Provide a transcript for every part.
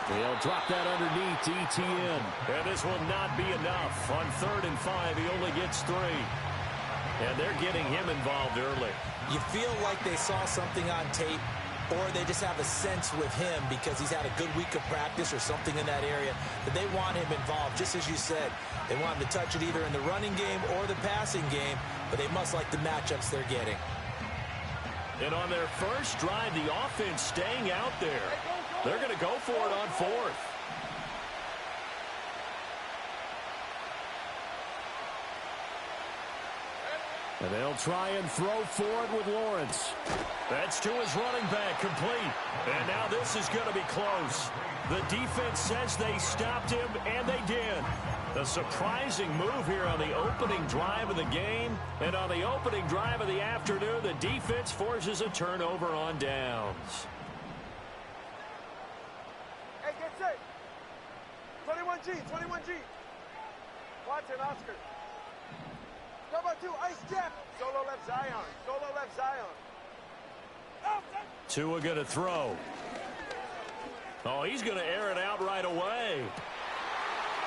He'll drop that underneath to ETN. And this will not be enough. On 3rd and 5, he only gets 3. And they're getting him involved early. You feel like they saw something on tape, or they just have a sense with him because he's had a good week of practice or something in that area that they want him involved, just as you said. They want him to touch it either in the running game or the passing game, but they must like the matchups they're getting. And on their first drive, the offense staying out there. They're going to go for it on 4th. And they'll try and throw forward with Lawrence. That's to his running back, complete. And now this is going to be close. The defense says they stopped him, and they did. A surprising move here on the opening drive of the game. And on the opening drive of the afternoon, the defense forces a turnover on downs. Hey, get set. 21G, 21G. Watson, Oscar. Cover 2, Ice Jeff. Solo left Zion. Solo left Zion. Tua going to throw. Oh, he's going to air it out right away.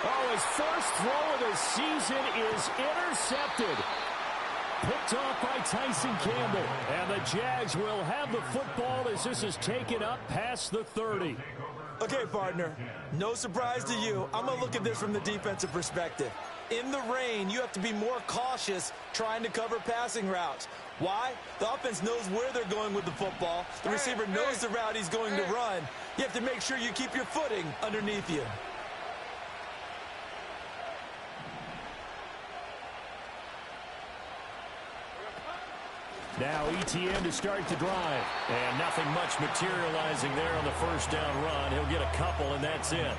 Oh, his first throw of the season is intercepted. Picked off by Tyson Campbell. And the Jags will have the football as this is taken up past the 30. Okay, partner, no surprise to you. I'm going to look at this from the defensive perspective. In the rain, you have to be more cautious trying to cover passing routes. Why? The offense knows where they're going with the football. The receiver knows the route he's going to run. You have to make sure you keep your footing underneath you. Now ETN to start the drive. And nothing much materializing there on the first down run. He'll get a couple, and that's it.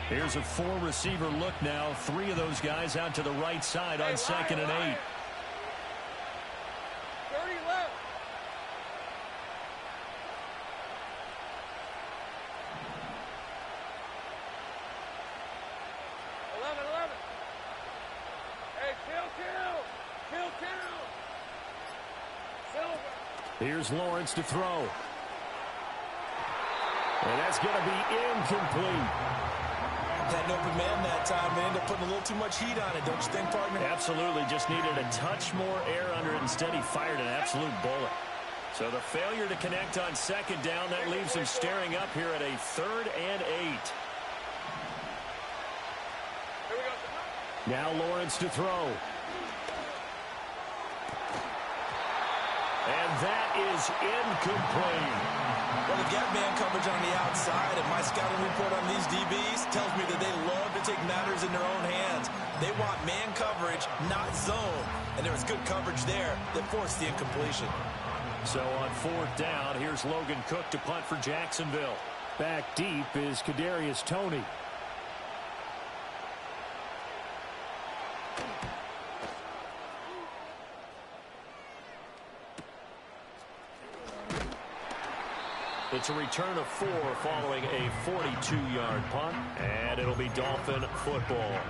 Here's a 4-receiver look now. 3 of those guys out to the right side on 2nd and 8. 30 left. 11. Hey, kill. Silver. Here's Lawrence to throw. And that's going to be incomplete. Had an open man that time and ended up putting a little too much heat on it, don't you think, partner? Absolutely. Just needed a touch more air under it. Instead, he fired an absolute bullet. So the failure to connect on 2nd down, that leaves him staring up here at a 3rd and 8. Now Lawrence to throw. And that is incomplete. Well, the gap man coverage on the outside, and my scouting report on these DBs tells me that they love to take matters in their own hands. They want man coverage, not zone. And there was good coverage there that forced the incompletion. So on 4th down, here's Logan Cook to punt for Jacksonville. Back deep is Kadarius Toney. It's a return of 4 following a 42-yard punt, and it'll be Dolphin football.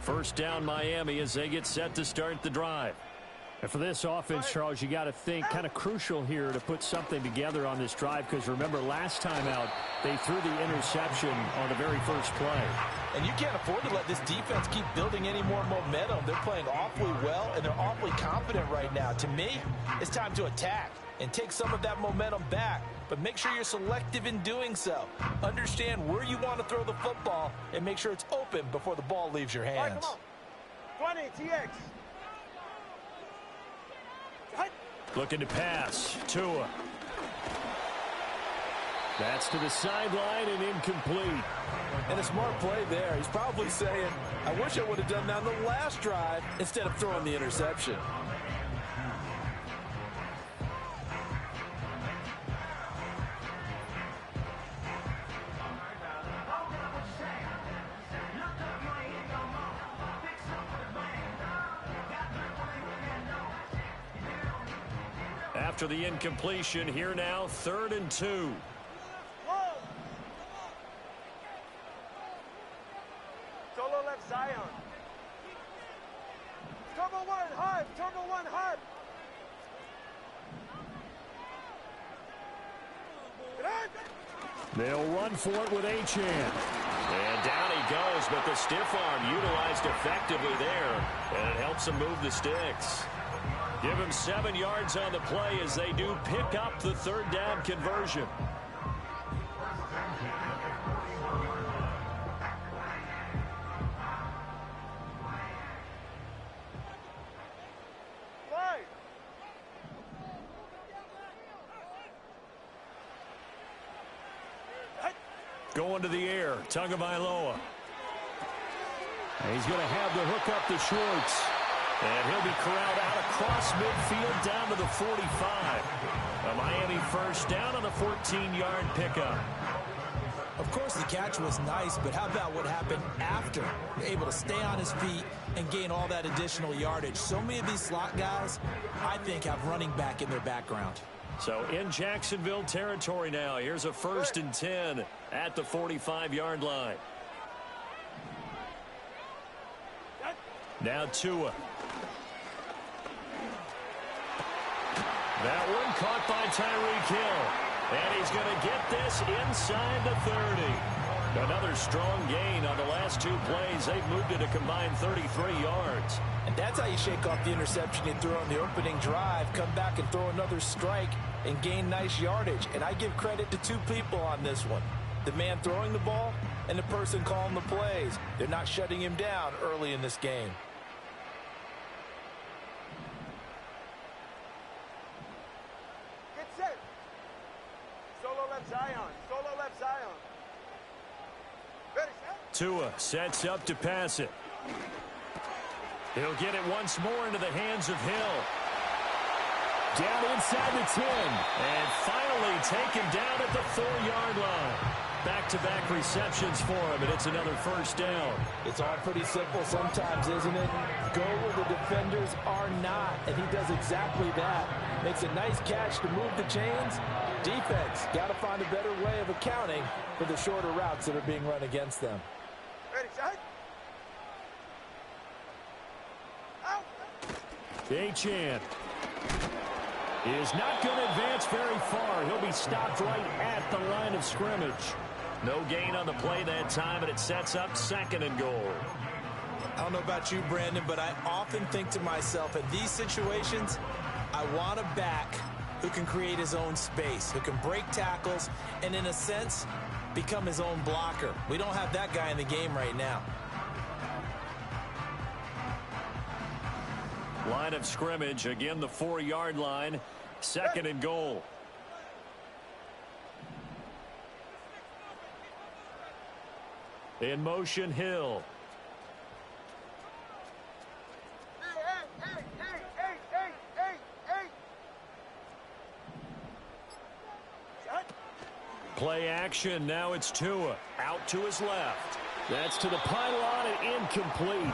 First down Miami as they get set to start the drive. And for this offense, Charles, you got to think kind of crucial here to put something together on this drive, because remember last time out they threw the interception on the very first play. And you can't afford to let this defense keep building any more momentum. They're playing awfully well, and they're awfully confident right now. To me, it's time to attack and take some of that momentum back. But make sure you're selective in doing so. Understand where you want to throw the football and make sure it's open before the ball leaves your hands. Come on. 20, TX. Looking to pass. Tua. That's to the sideline and incomplete. And a smart play there. He's probably saying, I wish I would have done that on the last drive instead of throwing the interception. After the incompletion, here now, 3rd and 2. Solo left Zion. Turbo one, hard. Turbo one, hard. They'll run for it with Achane. And down he goes, but the stiff arm utilized effectively there, and it helps him move the sticks. Give him 7 yards on the play as they do pick up the 3rd down conversion. Going to the air, Tagovailoa. He's going to have the hook up to Schwartz. And he'll be corralled out across midfield down to the 45. A Miami first down on the 14-yard pickup. Of course, the catch was nice, but how about what happened after? Able to stay on his feet and gain all that additional yardage. So many of these slot guys, I think, have running back in their background. So in Jacksonville territory now. Here's a 1st and 10 at the 45-yard line. Now Tua. That one caught by Tyreek Hill. And he's going to get this inside the 30. Another strong gain on the last 2 plays. They've moved it a combined 33 yards. And that's how you shake off the interception you threw on the opening drive. Come back and throw another strike and gain nice yardage. And I give credit to 2 people on this one. The man throwing the ball and the person calling the plays. They're not shutting him down early in this game. Get set. Solo left Zion. Solo left Zion. Ready, set. Tua sets up to pass it. He'll get it once more into the hands of Hill. Down inside the 10. And finally taken down at the 4-yard line. Back-to-back receptions for him, and it's another first down. It's all pretty simple sometimes, isn't it? Go where the defenders are not, and he does exactly that. Makes a nice catch to move the chains. Defense, got to find a better way of accounting for the shorter routes that are being run against them. Ready, set. Achane is not going to advance very far. He'll be stopped right at the line of scrimmage. No gain on the play that time, and it sets up 2nd and goal. I don't know about you, Brandon, but I often think to myself, in these situations, I want a back who can create his own space, who can break tackles, and in a sense, become his own blocker. We don't have that guy in the game right now. Line of scrimmage, again the 4-yard line, 2nd and goal. In motion, Hill. Play action, now it's Tua, out to his left. That's to the pylon and incomplete.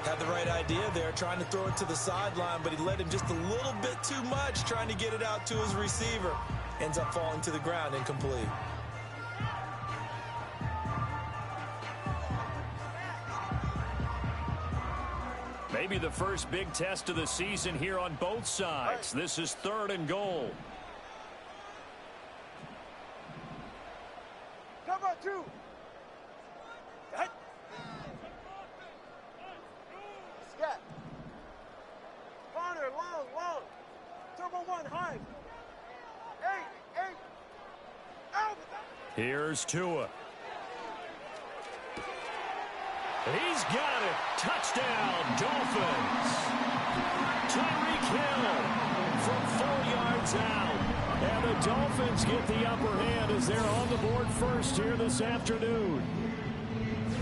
Had the right idea there, trying to throw it to the sideline, but he led him just a little bit too much, trying to get it out to his receiver. Ends up falling to the ground, incomplete. Maybe the first big test of the season here on both sides. This is 3rd and goal. Cover 2. Scat. Corner, long. Turbo 1, high. 8. Out. Here's Tua. He's got it. Touchdown, Dolphins. Tyreek Hill from 4 yards out. And the Dolphins get the upper hand as they're on the board first here this afternoon.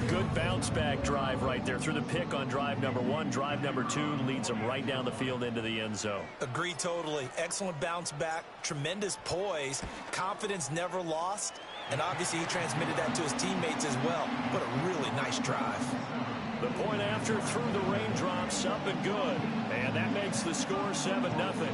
Good bounce-back drive right there through the pick on drive number 1. Drive number 2 leads them right down the field into the end zone. Agree totally. Excellent bounce back, tremendous poise, confidence never lost, and obviously he transmitted that to his teammates as well. What a really nice drive. The point after through the raindrops, up and good. And that makes the score 7-0.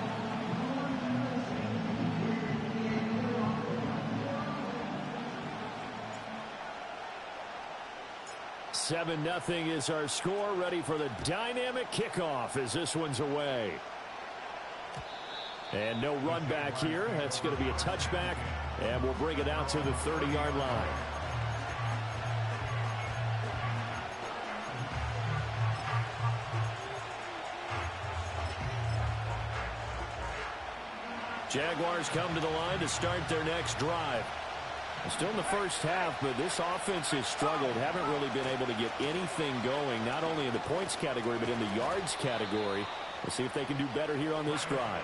7-0 is our score, ready for the dynamic kickoff as this one's away. And no run back here. That's going to be a touchback, and we'll bring it out to the 30-yard line. Jaguars come to the line to start their next drive. Still in the first half, but this offense has struggled. Haven't really been able to get anything going, not only in the points category, but in the yards category. We'll see if they can do better here on this drive.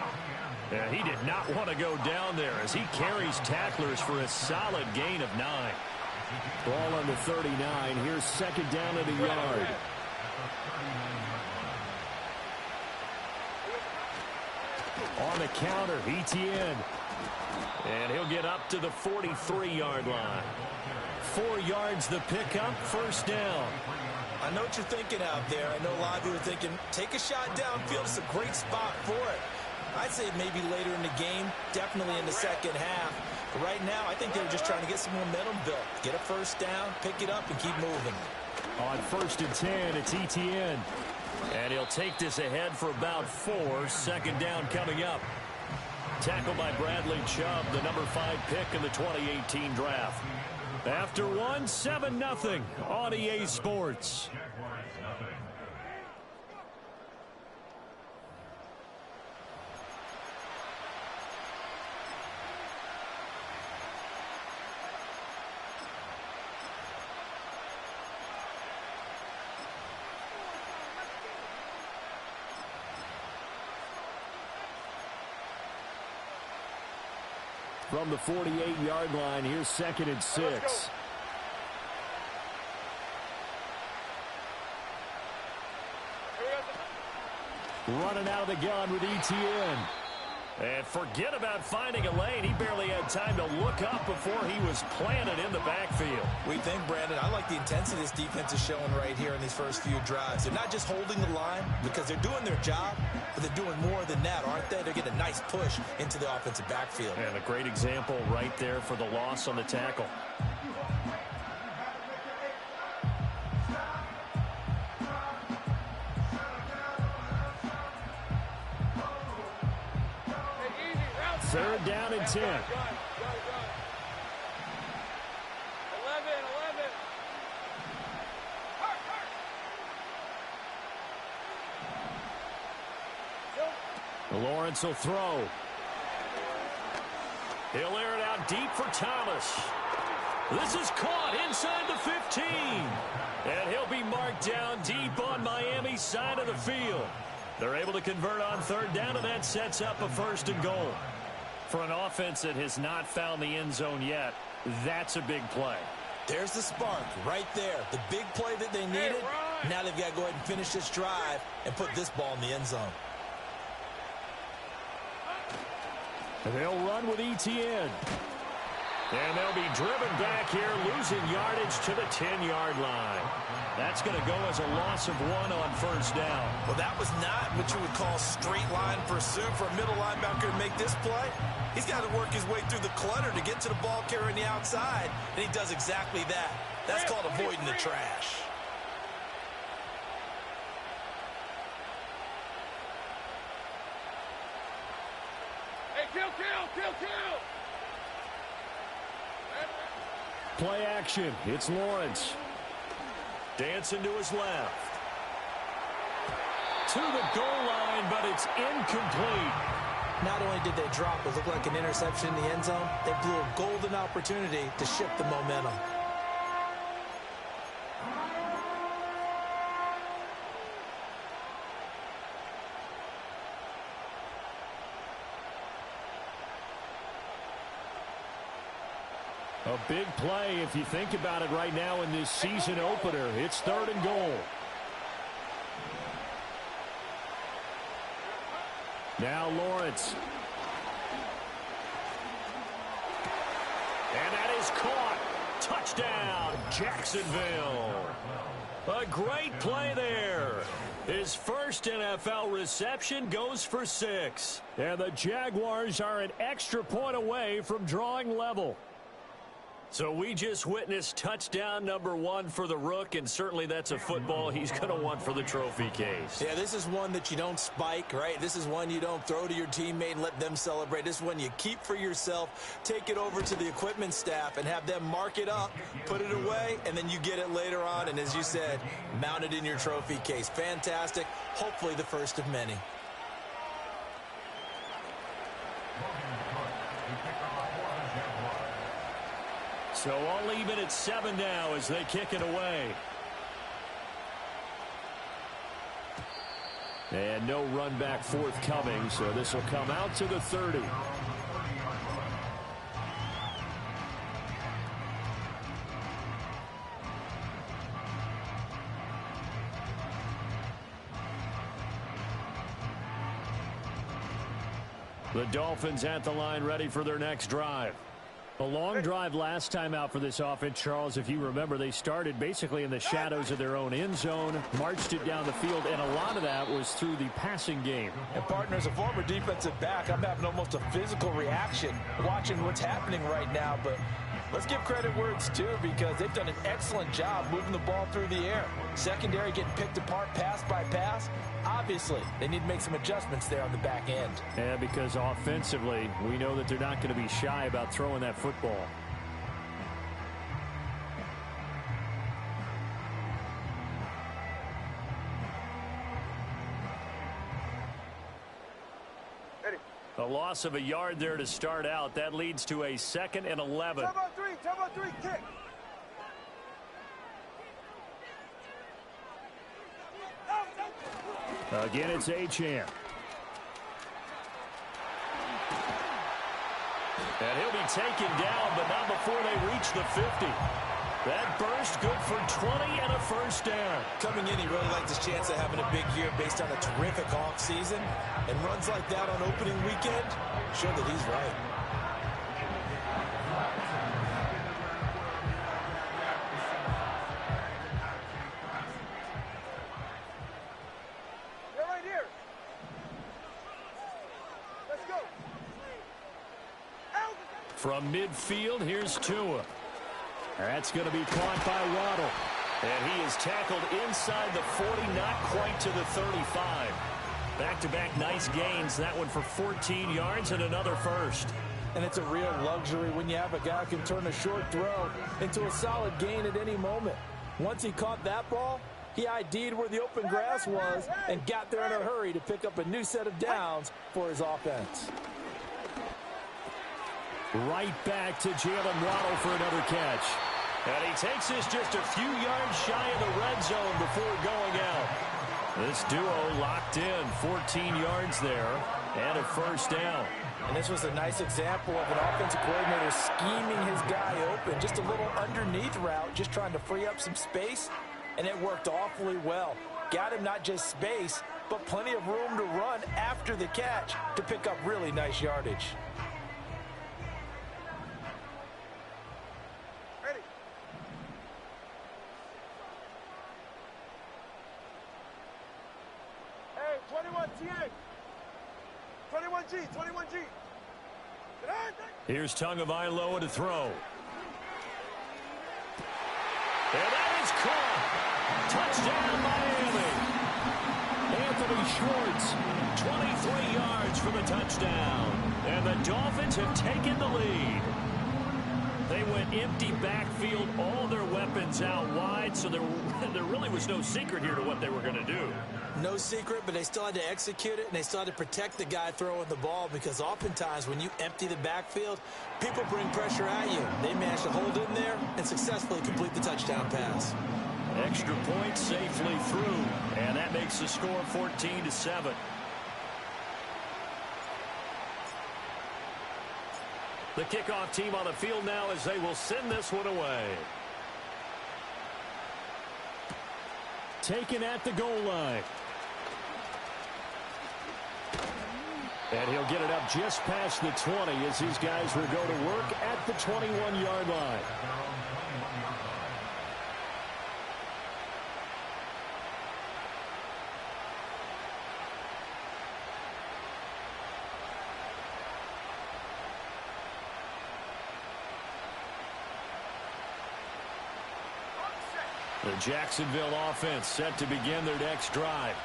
Yeah, he did not want to go down there as he carries tacklers for a solid gain of 9. Ball on the 39. Here's second down at a yard. On the counter, Etienne. And he'll get up to the 43-yard line. 4 yards the pickup, first down. I know what you're thinking out there. I know a lot of you are thinking, take a shot downfield. It's a great spot for it. I'd say maybe later in the game, definitely in the second half. But right now, I think they were just trying to get some momentum built. Get a first down, pick it up, and keep moving. On 1st and 10, it's Etienne. And he'll take this ahead for about 4. Second down coming up. Tackled by Bradley Chubb, the number 5 pick in the 2018 draft. After 1, 7-0 on EA Sports. From the 48-yard line, here's 2nd and 6. Running out of the gun with Etienne. And forget about finding a lane. He barely had time to look up before he was planted in the backfield. We think, Brandon, I like the intensity this defense is showing right here in these first few drives. They're not just holding the line because they're doing their job, but they're doing more than that, aren't they? They're getting a nice push into the offensive backfield. And a great example right there for the loss on the tackle. Third down and 10. 11. Lawrence will throw. He'll air it out deep for Thomas. This is caught inside the 15. And he'll be marked down deep on Miami's side of the field. They're able to convert on third down, and that sets up a 1st and goal. For an offense that has not found the end zone yet, that's a big play. There's the spark right there. The big play that they needed. Now they've got to go ahead and finish this drive and put this ball in the end zone. They'll run with Etienne. And they'll be driven back here, losing yardage to the 10-yard line. That's going to go as a loss of 1 on first down. Well, that was not what you would call straight line pursuit for a middle linebacker to make this play. He's got to work his way through the clutter to get to the ball carrier on the outside, and he does exactly that. That's called avoiding the trash. Hey, kill! Play action. It's Lawrence. Dancing to his left. To the goal line, but it's incomplete. Not only did they drop what looked like an interception in the end zone, they blew a golden opportunity to shift the momentum. A big play if you think about it right now in this season opener. It's 3rd and goal. Now Lawrence. And that is caught. Touchdown, Jacksonville. A great play there. His first NFL reception goes for 6. And the Jaguars are an extra point away from drawing level. So we just witnessed touchdown number 1 for the Rook, and certainly that's a football he's going to want for the trophy case. Yeah, this is one that you don't spike, right? This is one you don't throw to your teammate and let them celebrate. This is one you keep for yourself, take it over to the equipment staff and have them mark it up, put it away, and then you get it later on. And as you said, mount it in your trophy case. Fantastic. Hopefully the first of many. So all even at 7 now as they kick it away. And no run back forthcoming, so this will come out to the 30. The Dolphins at the line ready for their next drive. A long drive last time out for this offense, Charles. If you remember, they started basically in the shadows of their own end zone, marched it down the field, and a lot of that was through the passing game. And, partner, as a former defensive back, I'm having almost a physical reaction watching what's happening right now. But let's give credit where it's due because they've done an excellent job moving the ball through the air. Secondary getting picked apart pass by pass. Obviously, they need to make some adjustments there on the back end. Yeah, because offensively, we know that they're not going to be shy about throwing that football. Ready. A loss of a yard there to start out. That leads to a 2nd and 11. Turbo 3, kick. Again, it's Achane. And he'll be taken down, but not before they reach the 50. That burst good for 20 and a first down. Coming in, he really liked his chance of having a big year based on a terrific offseason. And runs like that on opening weekend show that he's right. They're right here. Let's go. Out. From midfield, here's Tua. That's going to be caught by Waddle. And he is tackled inside the 40, not quite to the 35. Back-to-back nice gains. That one for 14 yards and another first. And it's a real luxury when you have a guy who can turn a short throw into a solid gain at any moment. Once he caught that ball, he ID'd where the open grass was and got there in a hurry to pick up a new set of downs for his offense. Right back to Jalen Waddle for another catch. And he takes this just a few yards shy of the red zone before going out. This duo locked in, 14 yards there, and a first down. And this was a nice example of an offensive coordinator scheming his guy open. Just a little underneath route, just trying to free up some space, and it worked awfully well. Got him not just space, but plenty of room to run after the catch to pick up really nice yardage. Ready. Hey, 21 TA. 21G, 21G. Here's Tagovailoa to throw. And that is caught. Touchdown, Miami. Anthony Schwartz, 23 yards for the touchdown. And the Dolphins have taken the lead. They went empty backfield, all their weapons out wide, so there really was no secret here to what they were going to do. No secret, but they still had to execute it, and they still had to protect the guy throwing the ball because oftentimes when you empty the backfield, people bring pressure at you. They managed to hold in there and successfully complete the touchdown pass. Extra point safely through, and that makes the score 14-7. The kickoff team on the field now as they will send this one away. Taken at the goal line. And he'll get it up just past the 20 as his guys will go to work at the 21-yard line. The Jacksonville offense set to begin their next drive.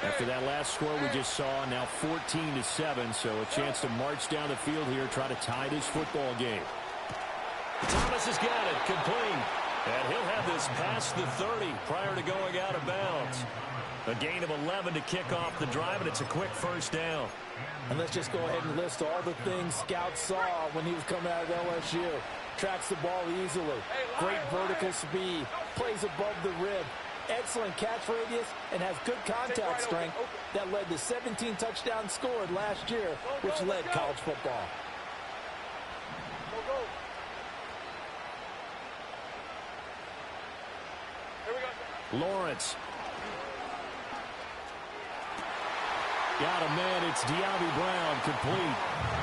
After that last score we just saw, now 14-7, so a chance to march down the field here, try to tie this football game. Thomas has got it, complete. And he'll have this past the 30 prior to going out of bounds. A gain of 11 to kick off the drive, and it's a quick first down. And let's just go ahead and list all the things Scout saw when he was coming out of LSU. Tracks the ball easily. Great vertical speed. Plays above the rib. Excellent catch radius and has good contact strength that led to 17 touchdowns scored last year, which led college football. Lawrence. Got a man. It's De'Ami Brown, complete.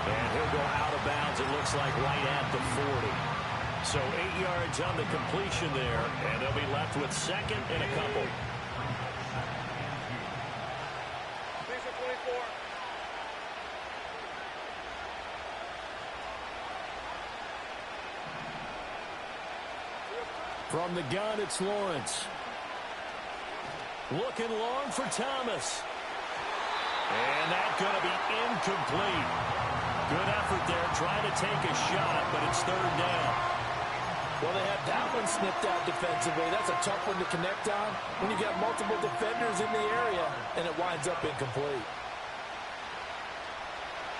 And he'll go out of bounds, it looks like, right at the 40. So 8 yards on the completion there, and they'll be left with second and a couple. From the gun, it's Lawrence. Looking long for Thomas. And that's going to be incomplete. Good effort there, trying to take a shot, but it's third down. Well, they had that one snipped out defensively. That's a tough one to connect on when you got multiple defenders in the area, and it winds up incomplete.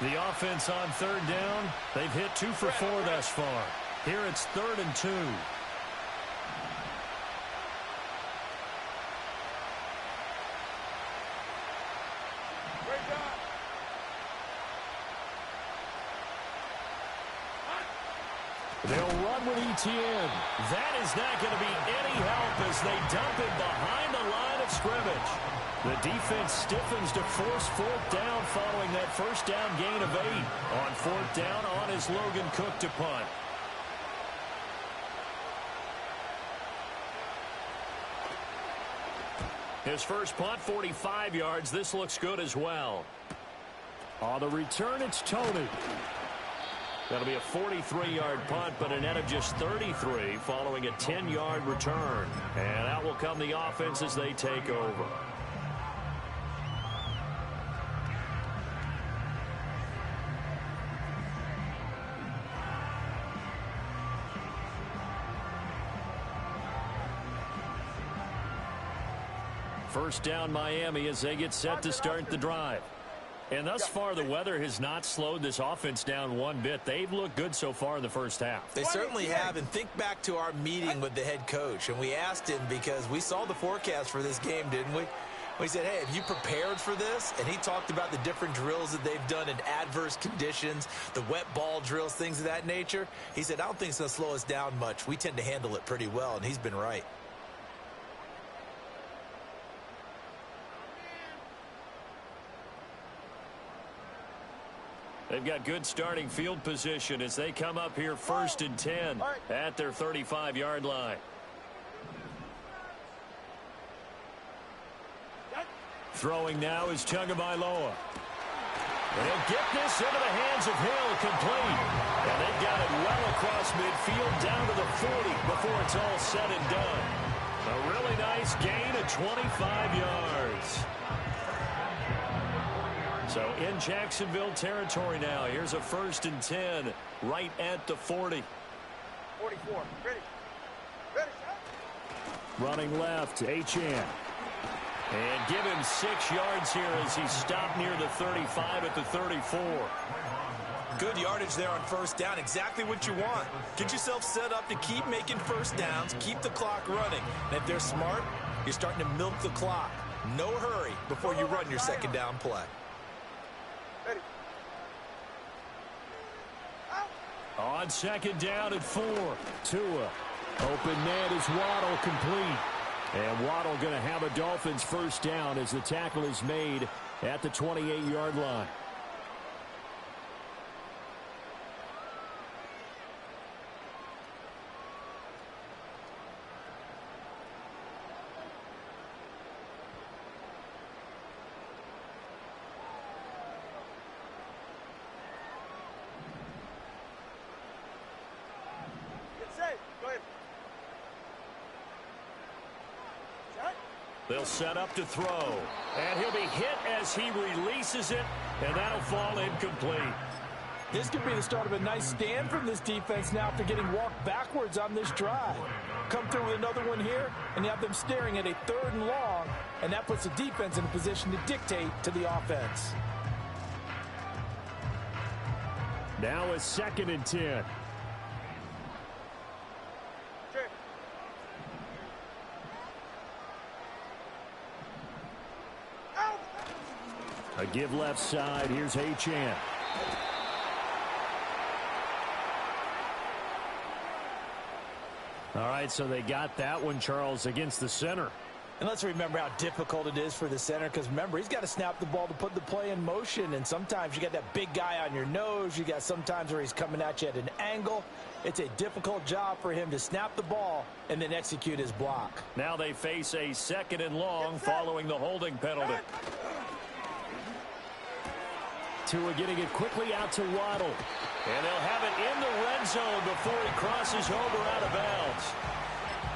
The offense on third down, they've hit 2 for 4 thus far. Here it's 3rd and 2. They'll run with ETN. That is not going to be any help as they dump it behind the line of scrimmage. The defense stiffens to force 4th down following that first down gain of 8. On 4th down, on is Logan Cook to punt. His first punt, 45 yards. This looks good as well. On the return, it's Tony. That'll be a 43-yard punt, but a net of just 33 following a 10-yard return. And out will come the offense as they take over. First down, Miami, as they get set to start the drive. And thus far, the weather has not slowed this offense down one bit. They've looked good so far in the first half. They certainly have. And think back to our meeting with the head coach. And we asked him because we saw the forecast for this game, didn't we? We said, hey, have you prepared for this? And he talked about the different drills that they've done in adverse conditions, the wet ball drills, things of that nature. He said, I don't think it's going to slow us down much. We tend to handle it pretty well, and he's been right. They've got good starting field position as they come up here 1st and 10 at their 35-yard line. Throwing now is Tagovailoa. They'll get this into the hands of Hill, complete. And they've got it well across midfield down to the 40 before it's all said and done. A really nice gain of 25 yards. So in Jacksonville territory now. Here's a 1st and 10 right at the 40. 44. Ready. Ready. Running left, Achane. And give him 6 yards here as he stopped near the 35 at the 34. Good yardage there on first down. Exactly what you want. Get yourself set up to keep making first downs, keep the clock running. And if they're smart, you're starting to milk the clock. No hurry before you run your second down play. Ready. On second down at 4. Tua. Open man is Waddle, complete. And Waddle going to have a Dolphins first down as the tackle is made at the 28-yard line. They'll set up to throw. And he'll be hit as he releases it, and that'll fall incomplete. This could be the start of a nice stand from this defense now after getting walked backwards on this drive. Come through with another one here, and you have them staring at a 3rd and long, and that puts the defense in a position to dictate to the offense. Now a 2nd and 10. A give left side. Here's Achane. All right, so they got that one, Charles, against the center. And let's remember how difficult it is for the center, because remember, he's got to snap the ball to put the play in motion, and sometimes you got that big guy on your nose. You got sometimes where he's coming at you at an angle. It's a difficult job for him to snap the ball and then execute his block. Now they face a 2nd and long following the holding penalty. Tua getting it quickly out to Waddle. And they'll have it in the red zone before he crosses over out of bounds.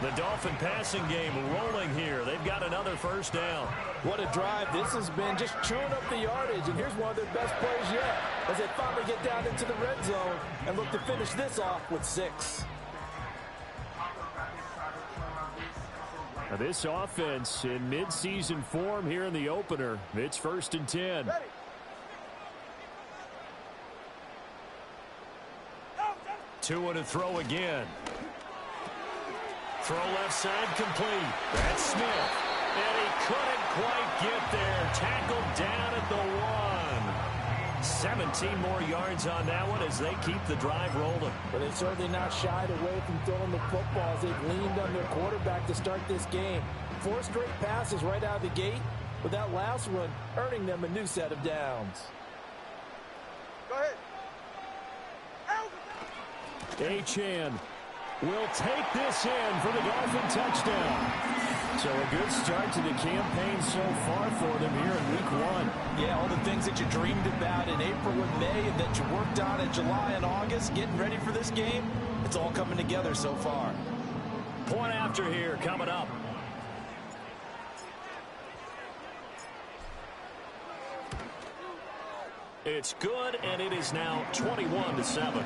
The Dolphin passing game rolling here. They've got another 1st down. What a drive this has been, just chewing up the yardage. And here's one of their best plays yet as they finally get down into the red zone and look to finish this off with 6. Now this offense in midseason form here in the opener. It's 1st and 10. Ready. Tua to throw again. Throw left side complete. That's Smith. And he couldn't quite get there. Tackled down at the 1. 17 more yards on that one as they keep the drive rolling. But they've certainly not shied away from throwing the football as they've leaned on their quarterback to start this game. 4 straight passes right out of the gate, with that last one earning them a new set of downs. Go ahead. Achane will take this in for the Dolphin touchdown. So a good start to the campaign so far for them here in week 1. Yeah, all the things that you dreamed about in April and May and that you worked on in July and August, getting ready for this game, it's all coming together so far. Point after here coming up. It's good, and it is now 21-7.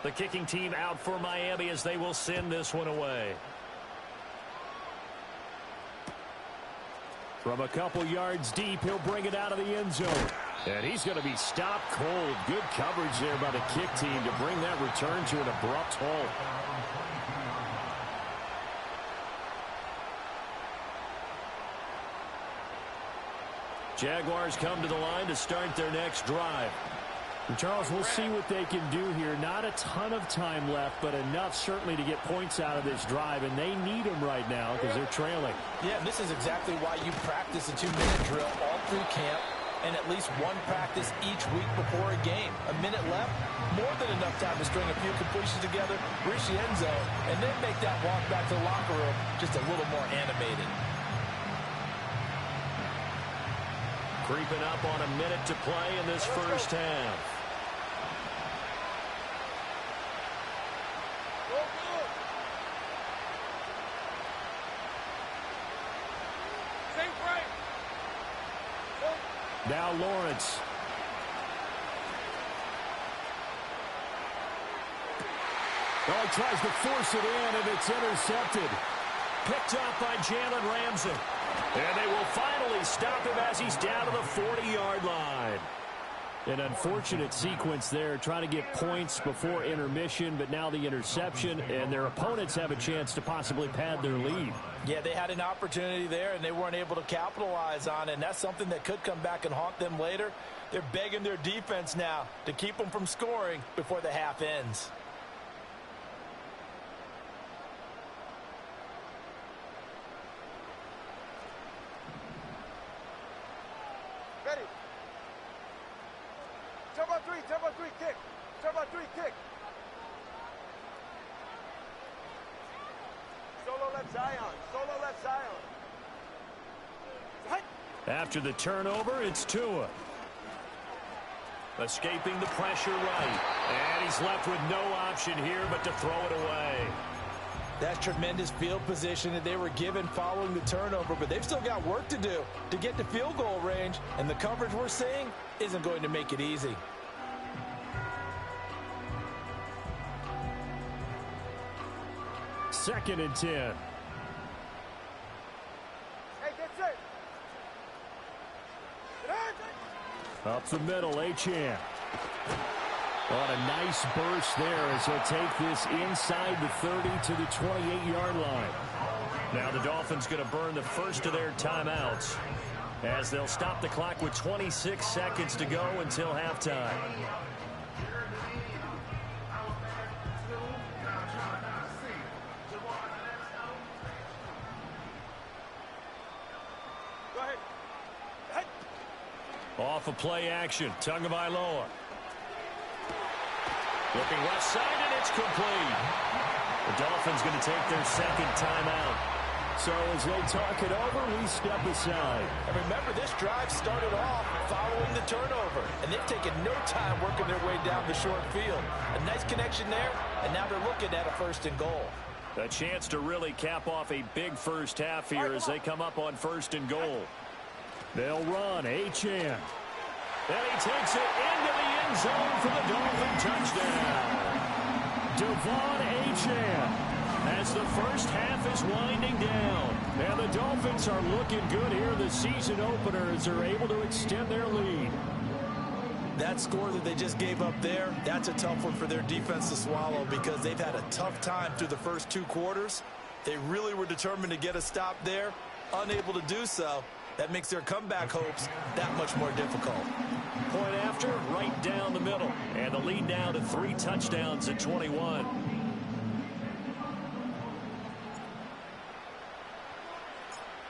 The kicking team out for Miami as they will send this one away. From a couple yards deep, he'll bring it out of the end zone. And he's going to be stopped cold. Good coverage there by the kick team to bring that return to an abrupt halt. Jaguars come to the line to start their next drive. And Charles, we'll see what they can do here. Not a ton of time left, but enough certainly to get points out of this drive, and they need them right now because they're trailing. Yeah, this is exactly why you practice a 2-minute drill all through camp and at least one practice each week before a game. A minute left, more than enough time to string a few completions together, reach the end zone, and then make that walk back to the locker room just a little more animated. Creeping up on a minute to play in this first half. Now Lawrence. Oh, he tries to force it in, and it's intercepted. Picked up by Jalen Ramsey. And they will finally stop him as he's down to the 40-yard line. An unfortunate sequence there, trying to get points before intermission, but now the interception, and their opponents have a chance to possibly pad their lead. Yeah, they had an opportunity there, and they weren't able to capitalize on it, and that's something that could come back and haunt them later. They're begging their defense now to keep them from scoring before the half ends. Ready. Turbo three, kick. Turbo three, kick. Solo left Zion. After the turnover, it's Tua. Escaping the pressure right. And he's left with no option here but to throw it away. That's tremendous field position that they were given following the turnover, but they've still got work to do to get to field goal range, and the coverage we're seeing isn't going to make it easy. Second and 10. Hey, get set. Up the middle, Achane. On a nice burst there as he'll take this inside the 30 to the 28-yard line. Now the Dolphins going to burn the first of their timeouts as they'll stop the clock with 26 seconds to go until halftime. Go ahead. Off of play action, Tagovailoa. Looking left side, and it's complete. The Dolphins going to take their second timeout. So as they talk it over, we step aside. And remember, this drive started off following the turnover, and they've taken no time working their way down the short field. A nice connection there, and now they're looking at a first and goal. A chance to really cap off a big first half here as they come up on first and goal. They'll run, Achane. And he takes it into the end zone for the Dolphin touchdown. Devon Achane. As the first half is winding down. And the Dolphins are looking good here. The season openers are able to extend their lead. That score that they just gave up there, that's a tough one for their defense to swallow because they've had a tough time through the first two quarters. They really were determined to get a stop there, unable to do so. That makes their comeback hopes that much more difficult. Point after, right down the middle. And the lead now to 3 touchdowns at 21.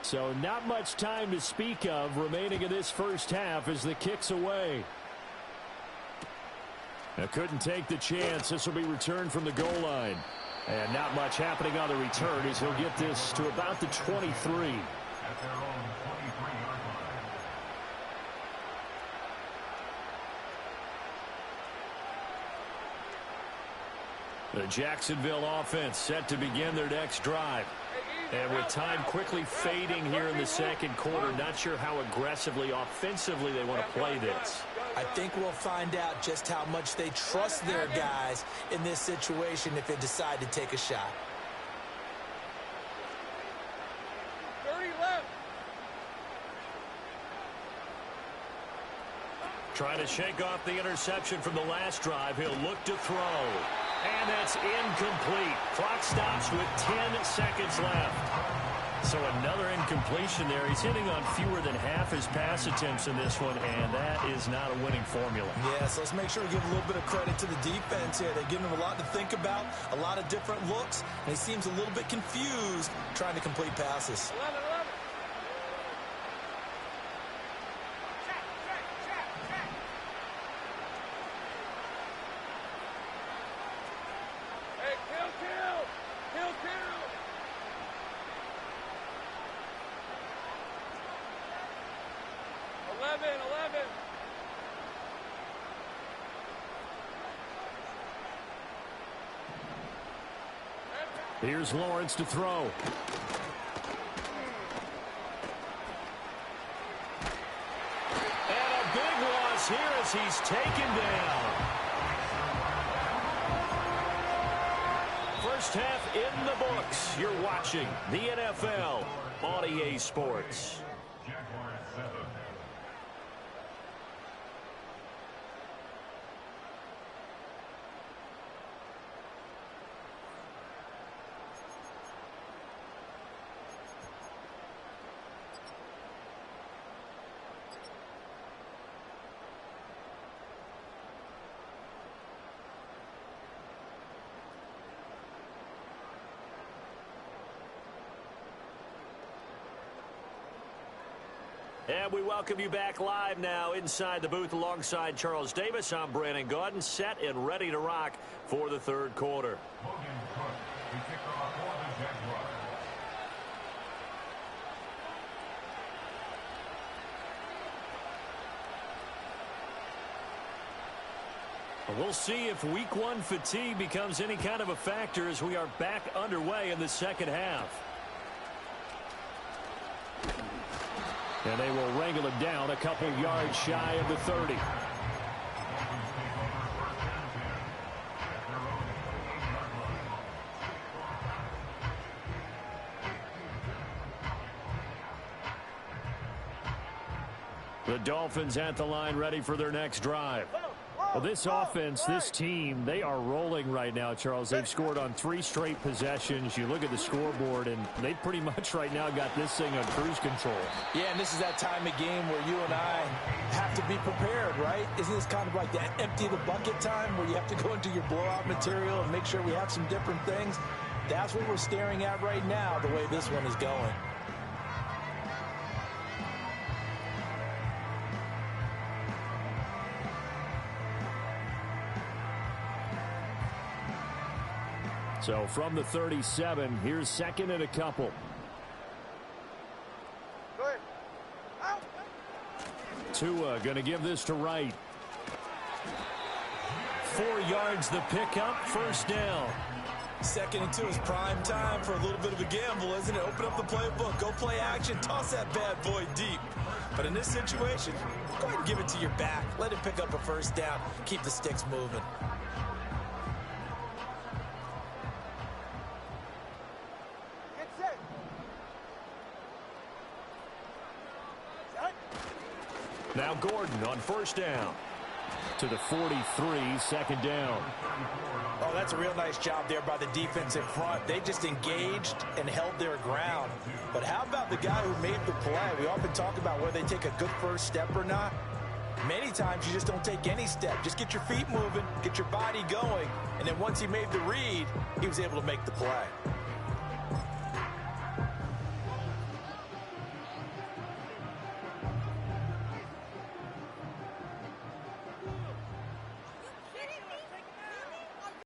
So not much time to speak of remaining in this first half as the kick's away. Now couldn't take the chance. This will be returned from the goal line. And not much happening on the return as he'll get this to about the 23. The Jacksonville offense set to begin their next drive. And with time quickly fading here in the second quarter, not sure how aggressively, offensively they want to play this. I think we'll find out just how much they trust their guys in this situation if they decide to take a shot. 30 left. Trying to shake off the interception from the last drive. He'll look to throw. And that's incomplete. Clock stops with 10 seconds left. So another incompletion there. He's hitting on fewer than half his pass attempts in this one, and that is not a winning formula. Yeah, so let's make sure we give a little bit of credit to the defense here. They're giving him a lot to think about, a lot of different looks, and he seems a little bit confused trying to complete passes. 11. Hey, kill. 11. Here's Lawrence to throw. And a big loss here as he's taken down. First half in the books. You're watching the NFL on EA Sports. And we welcome you back live now inside the booth alongside Charles Davis. I'm Brandon Gaudin, set and ready to rock for the third quarter. We'll see if week one fatigue becomes any kind of a factor as we are back underway in the second half. And they will wrangle him down a couple yards shy of the 30. The Dolphins at the line ready for their next drive. Well, this offense, this team, they are rolling right now, Charles. They've scored on 3 straight possessions. You look at the scoreboard, and they pretty much right now got this thing on cruise control. Yeah, and this is that time of game where you and I have to be prepared, right? Isn't this kind of like that empty the bucket time where you have to go into your blowout material and make sure we have some different things? That's what we're staring at right now, the way this one is going. So from the 37, here's second and a couple. Good. Out. Tua going to give this to Wright. 4 yards the pickup, first down. 2nd and 2 is prime time for a little bit of a gamble, isn't it? Open up the playbook, go play action, toss that bad boy deep. But in this situation, go ahead and give it to your back. Let him pick up a first down. Keep the sticks moving. Get set. Set. Now Gordon on first down. To the 43, second down. Oh, that's a real nice job there by the defense in front. They just engaged and held their ground. But how about the guy who made the play? We often talk about whether they take a good first step or not. Many times you just don't take any step. Just get your feet moving, get your body going, and then once he made the read, he was able to make the play.